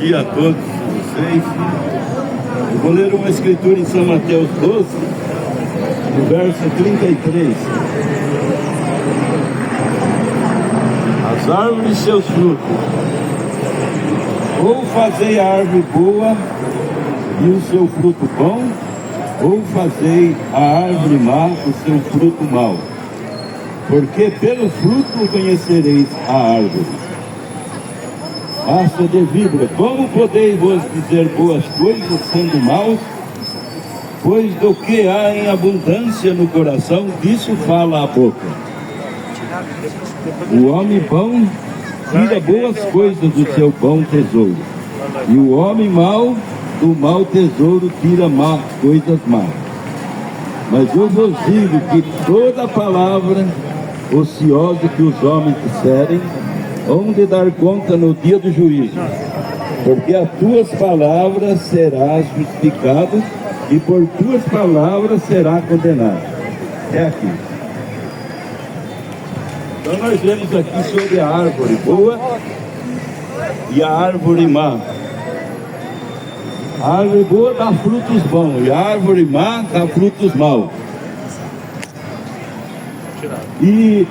dia a todos vocês. Eu vou ler uma escritura em São Mateus 12, no verso 33. As árvores e seus frutos. Ou fazei a árvore boa e o seu fruto bom, ou fazei a árvore má o seu fruto mau. Porque pelo fruto conhecereis a árvore. Raça de víbora, como podeis vos dizer boas coisas sendo maus? Pois do que há em abundância no coração, disso fala a boca. O homem bom tira boas coisas do seu bom tesouro, e o homem mau do mau tesouro tira coisas más. Mas eu vos digo que toda palavra ociosa que os homens disserem, hão de dar conta no dia do juízo, porque as tuas palavras serás justificado, e por tuas palavras será condenado. É aqui. Então nós vemos aqui sobre a árvore boa e a árvore má. A árvore boa dá frutos bons e a árvore má dá frutos maus. E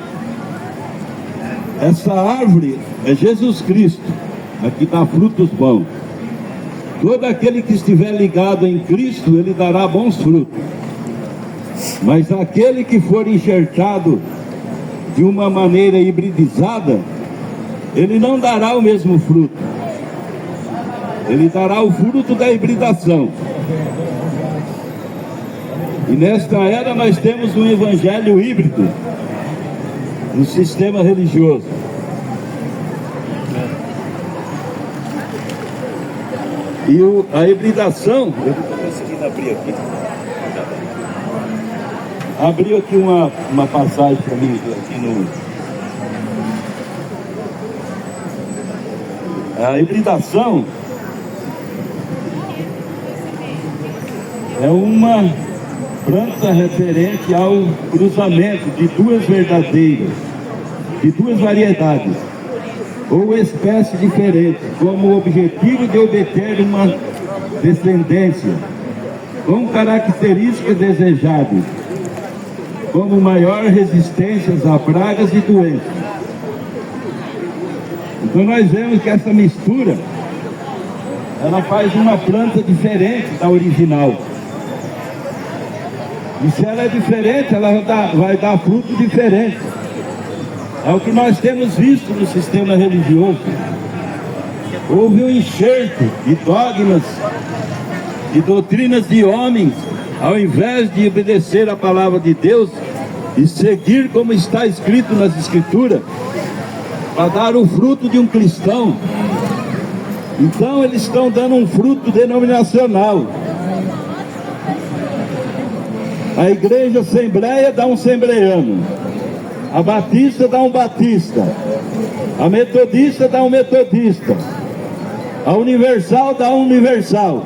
essa árvore é Jesus Cristo, aqui dá frutos bons. Todo aquele que estiver ligado em Cristo, ele dará bons frutos. Mas aquele que for enxertado de uma maneira hibridizada, ele não dará o mesmo fruto. Ele dará o fruto da hibridação. E nesta era nós temos um evangelho híbrido no sistema religioso. E a hibridação, eu estou conseguindo abrir aqui. Abriu aqui uma passagem para mim aqui no. A hibridação é uma planta referente ao cruzamento de duas verdadeiras, de duas variedades, ou espécies diferentes, como o objetivo de obter uma descendência com características desejáveis, como maior resistência a pragas e doenças. Então nós vemos que essa mistura, ela faz uma planta diferente da original. E se ela é diferente, ela vai dar fruto diferente. É o que nós temos visto no sistema religioso. Houve um enxerto de dogmas, de doutrinas de homens, ao invés de obedecer a palavra de Deus e seguir como está escrito nas Escrituras, para dar o fruto de um cristão. Então eles estão dando um fruto denominacional. A igreja Assembleia dá um assembleiano, a Batista dá um batista, a Metodista dá um metodista, a Universal dá um universal,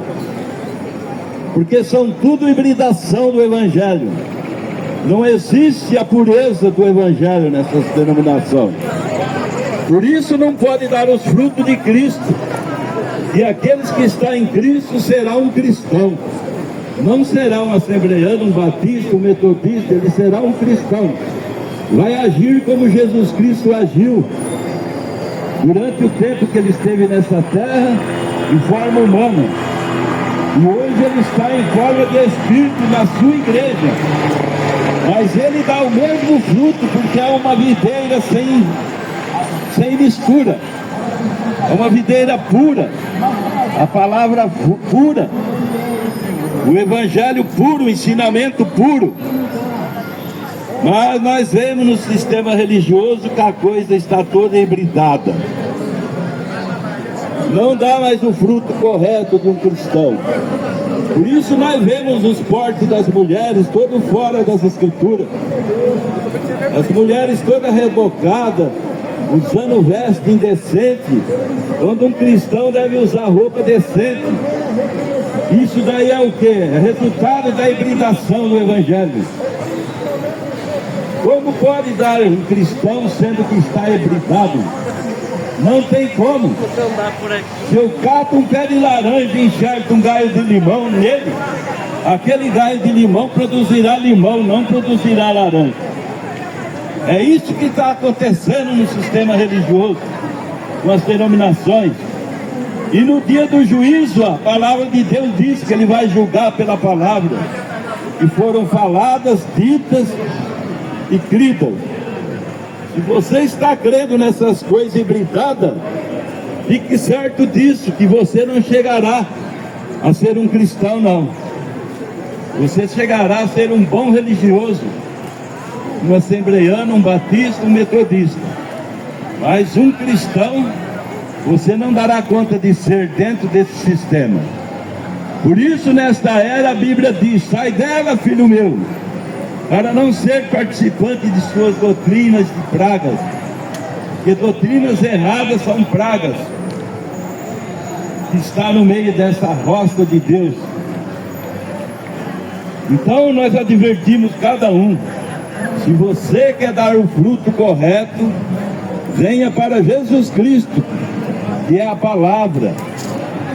porque são tudo hibridação do Evangelho. Não existe a pureza do Evangelho nessas denominações. Por isso não pode dar os frutos de Cristo. E aqueles que estão em Cristo será um cristão. Não será um assembleiano, um batista, um metodista, ele será um cristão. Vai agir como Jesus Cristo agiu durante o tempo que ele esteve nessa terra, em forma humana. E hoje ele está em forma de Espírito na sua igreja. Mas ele dá o mesmo fruto, porque é uma videira sem mistura. É uma videira pura. A palavra pura. O evangelho puro, o ensinamento puro. Mas nós vemos no sistema religioso que a coisa está toda hibridada. Não dá mais o fruto correto de um cristão. Por isso nós vemos os portes das mulheres todo fora das Escrituras. As mulheres todas rebocadas, usando veste indecente, quando um cristão deve usar roupa decente. Isso daí é o que? É resultado da hibridação do Evangelho. Como pode dar um cristão sendo que está hibridado? Não tem como. Se eu cato um pé de laranja e enxerto um galho de limão nele, aquele galho de limão produzirá limão, não produzirá laranja. É isso que está acontecendo no sistema religioso, com as denominações. E no dia do juízo, a palavra de Deus diz que Ele vai julgar pela palavra que foram faladas, ditas e cridas. Se você está crendo nessas coisas hibridadas, fique certo disso, que você não chegará a ser um cristão, não. Você chegará a ser um bom religioso, um assembleiano, um batista, um metodista. Mas um cristão, você não dará conta de ser dentro desse sistema. Por isso, nesta era, a Bíblia diz: sai dela, filho meu, para não ser participante de suas doutrinas de pragas, porque doutrinas erradas são pragas que está no meio dessa roça de Deus. Então nós advertimos cada um: se você quer dar o fruto correto, venha para Jesus Cristo, que é a palavra.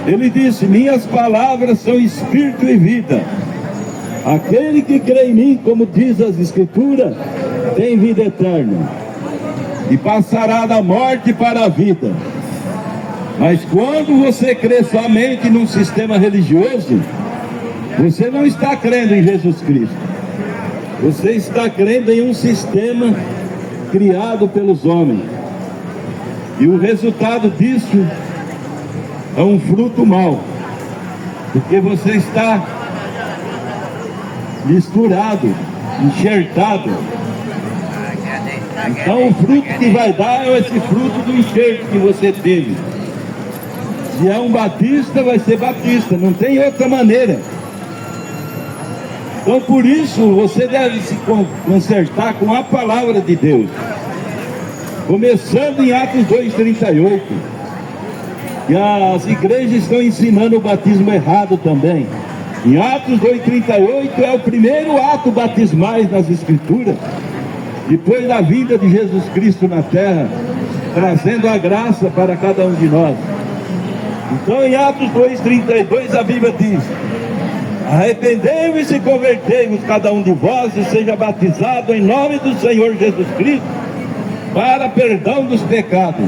Ele disse: minhas palavras são espírito e vida. Aquele que crê em mim, como diz as Escrituras, tem vida eterna e passará da morte para a vida. Mas quando você crê somente num sistema religioso, você não está crendo em Jesus Cristo. Você está crendo em um sistema criado pelos homens. E o resultado disso é um fruto mau, porque você está misturado, enxertado. Então o fruto que vai dar é esse fruto do enxerto que você teve. Se é um batista, vai ser batista, não tem outra maneira. Então por isso você deve se consertar com a palavra de Deus, começando em Atos 2:38. E as igrejas estão ensinando o batismo errado também. Em Atos 2:38 é o primeiro ato batismais nas Escrituras, depois da vinda de Jesus Cristo na terra, trazendo a graça para cada um de nós. Então em Atos 2:32 a Bíblia diz: arrependei-vos e convertei-vos cada um de vós e seja batizado em nome do Senhor Jesus Cristo para perdão dos pecados,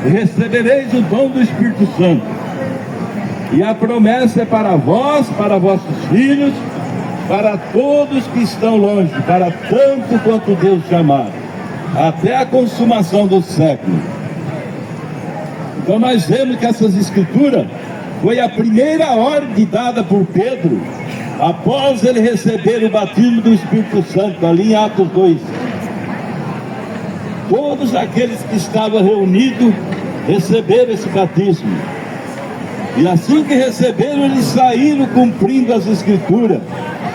e recebereis o dom do Espírito Santo. E a promessa é para vós, para vossos filhos, para todos que estão longe, para tanto quanto Deus chamar, até a consumação do século. Então nós vemos que essas Escrituras foi a primeira ordem dada por Pedro, após ele receber o batismo do Espírito Santo, ali em Atos 2. Todos aqueles que estavam reunidos receberam esse batismo. E assim que receberam, eles saíram cumprindo as Escrituras,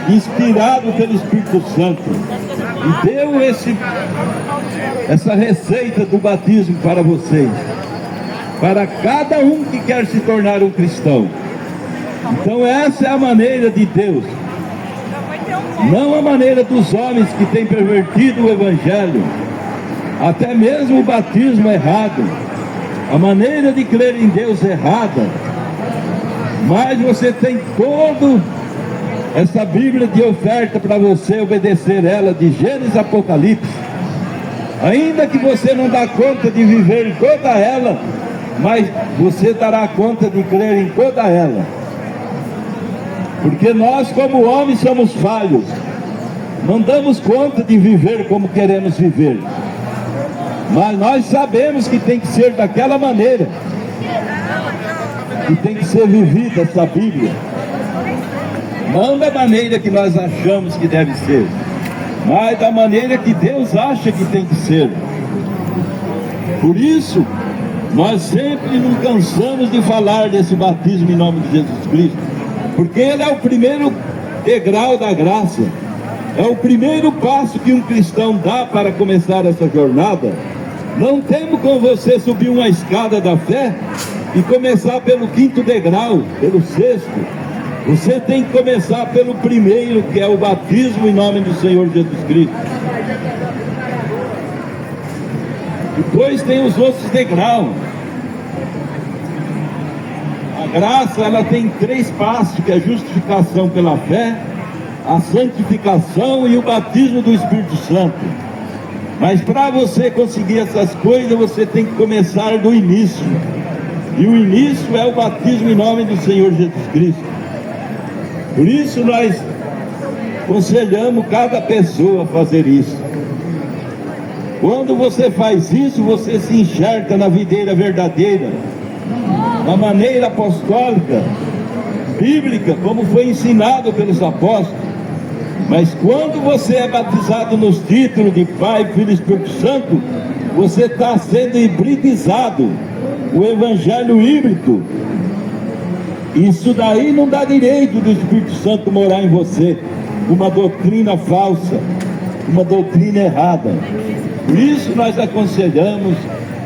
inspirados pelo Espírito Santo. E deu essa receita do batismo para vocês, para cada um que quer se tornar um cristão. Então essa é a maneira de Deus, não a maneira dos homens que têm pervertido o Evangelho, até mesmo o batismo errado, a maneira de crer em Deus errada. Mas você tem toda essa Bíblia de oferta para você obedecer ela, de Gênesis a Apocalipse. Ainda que você não dá conta de viver toda ela, mas você dará conta de crer em toda ela. Porque nós, como homens, somos falhos, não damos conta de viver como queremos viver, mas nós sabemos que tem que ser daquela maneira, que tem que ser vivida essa Bíblia, não da maneira que nós achamos que deve ser, mas da maneira que Deus acha que tem que ser. Por isso nós sempre não cansamos de falar desse batismo em nome de Jesus Cristo, porque ele é o primeiro degrau da graça, é o primeiro passo que um cristão dá para começar essa jornada. Não temos como você subir uma escada da fé e começar pelo 5º degrau, pelo 6º. Você tem que começar pelo primeiro, que é o batismo em nome do Senhor Jesus Cristo. Depois tem os outros degraus. graça, ela tem 3 passos, que é a justificação pela fé, a santificação e o batismo do Espírito Santo. Mas para você conseguir essas coisas, você tem que começar do início. E o início é o batismo em nome do Senhor Jesus Cristo. Por isso nós aconselhamos cada pessoa a fazer isso. Quando você faz isso, você se enxerga na videira verdadeira, na maneira apostólica, bíblica, como foi ensinado pelos apóstolos. Mas quando você é batizado nos títulos de Pai, Filho e Espírito Santo, você está sendo hibridizado, o evangelho híbrido. Isso daí não dá direito do Espírito Santo morar em você, uma doutrina falsa, uma doutrina errada. Por isso nós aconselhamos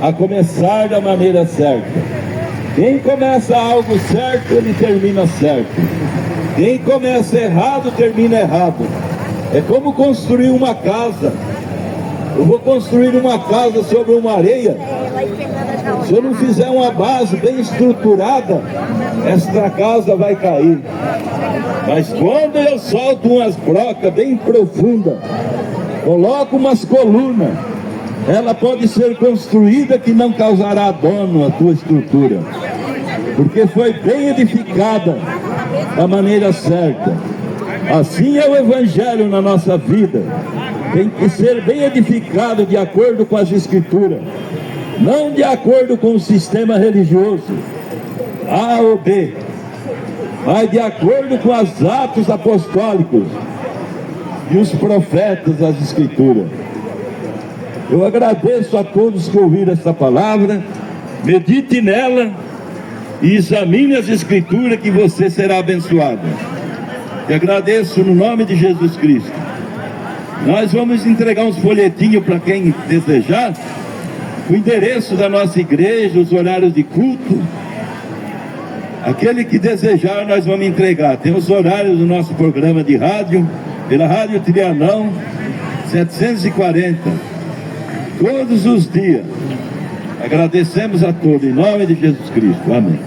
a começar da maneira certa. Quem começa algo certo, ele termina certo. Quem começa errado, termina errado. É como construir uma casa. Eu vou construir uma casa sobre uma areia. Se eu não fizer uma base bem estruturada, esta casa vai cair. Mas quando eu solto umas brocas bem profundas, coloco umas colunas, ela pode ser construída que não causará dano à tua estrutura, porque foi bem edificada da maneira certa. Assim é o evangelho na nossa vida. Tem que ser bem edificado de acordo com as escrituras, não de acordo com o sistema religioso A ou B, mas de acordo com os atos apostólicos e os profetas das escrituras. Eu agradeço a todos que ouviram essa palavra. Medite nela e examine as escrituras, que você será abençoado. E agradeço no nome de Jesus Cristo. Nós vamos entregar uns folhetinhos para quem desejar, o endereço da nossa igreja, os horários de culto. Aquele que desejar, nós vamos entregar. Tem os horários do nosso programa de rádio, pela Rádio Trianão 740, todos os dias. Agradecemos a todos, em nome de Jesus Cristo. Amém.